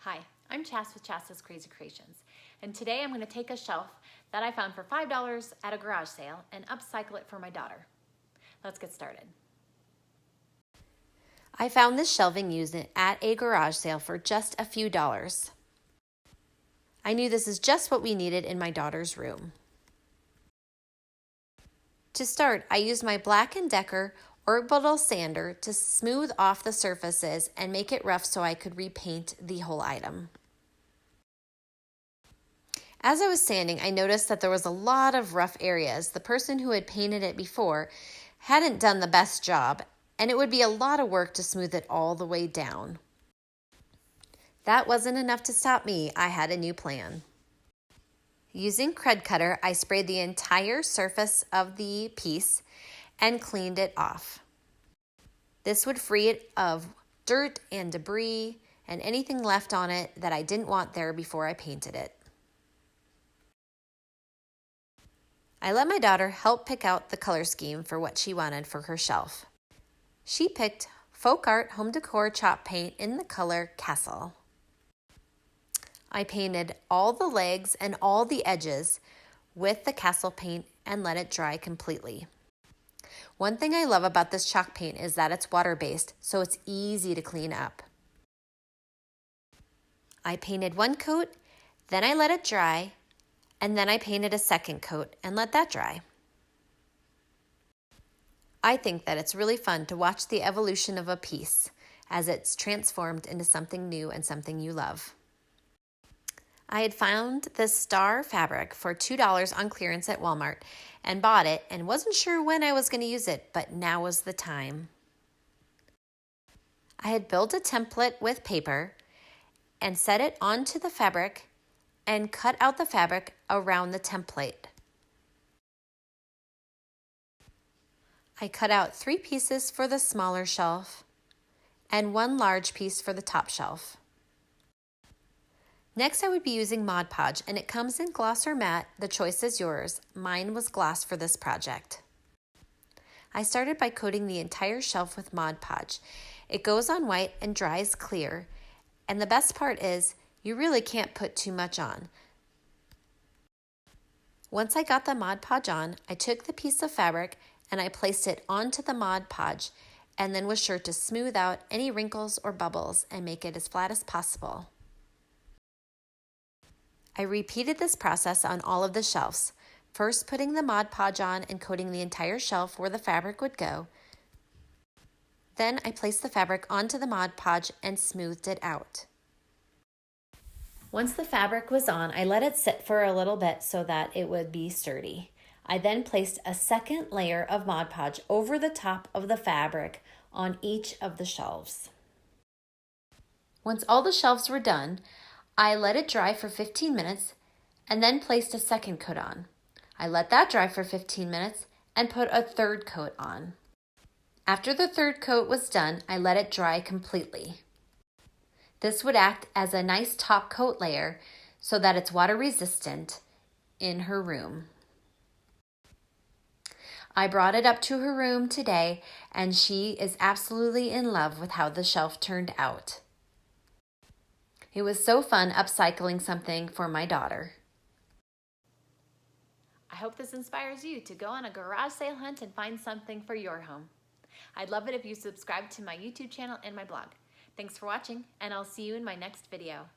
Hi, I'm Chas with Chas's Crazy Creations, and today I'm going to take a shelf that I found for $5 at a garage sale and upcycle it for my daughter. Let's get started. I found this shelving unit at a garage sale for just a few dollars. I knew this is just what we needed in my daughter's room. To start, I used my Black & Decker orbital sander to smooth off the surfaces and make it rough so I could repaint the whole item. As I was sanding, I noticed that there was a lot of rough areas. The person who had painted it before hadn't done the best job, and it would be a lot of work to smooth it all the way down. That wasn't enough to stop me. I had a new plan. Using Cred Cutter, I sprayed the entire surface of the piece and cleaned it off. This would free it of dirt and debris and anything left on it that I didn't want there before I painted it. I let my daughter help pick out the color scheme for what she wanted for her shelf. She picked Folk Art Home Decor Chalk Paint in the color Castle. I painted all the legs and all the edges with the Castle paint and let it dry completely. One thing I love about this chalk paint is that it's water-based, so it's easy to clean up. I painted one coat, then I let it dry, and then I painted a second coat and let that dry. I think that it's really fun to watch the evolution of a piece as it's transformed into something new and something you love. I had found this star fabric for $2 on clearance at Walmart and bought it and wasn't sure when I was going to use it, but now was the time. I had built a template with paper and set it onto the fabric and cut out the fabric around the template. I cut out 3 pieces for the smaller shelf and 1 large piece for the top shelf. Next, I would be using Mod Podge, and it comes in gloss or matte. The choice is yours. Mine was gloss for this project. I started by coating the entire shelf with Mod Podge. It goes on white and dries clear, and the best part is you really can't put too much on. Once I got the Mod Podge on, I took the piece of fabric and I placed it onto the Mod Podge and then was sure to smooth out any wrinkles or bubbles and make it as flat as possible. I repeated this process on all of the shelves, first putting the Mod Podge on and coating the entire shelf where the fabric would go. Then I placed the fabric onto the Mod Podge and smoothed it out. Once the fabric was on, I let it sit for a little bit so that it would be sturdy. I then placed a second layer of Mod Podge over the top of the fabric on each of the shelves. Once all the shelves were done, I let it dry for 15 minutes and then placed a second coat on. I let that dry for 15 minutes and put a third coat on. After the third coat was done, I let it dry completely. This would act as a nice top coat layer so that it's water resistant in her room. I brought it up to her room today and she is absolutely in love with how the shelf turned out. It was so fun upcycling something for my daughter. I hope this inspires you to go on a garage sale hunt and find something for your home. I'd love it if you subscribe to my YouTube channel and my blog. Thanks for watching, and I'll see you in my next video.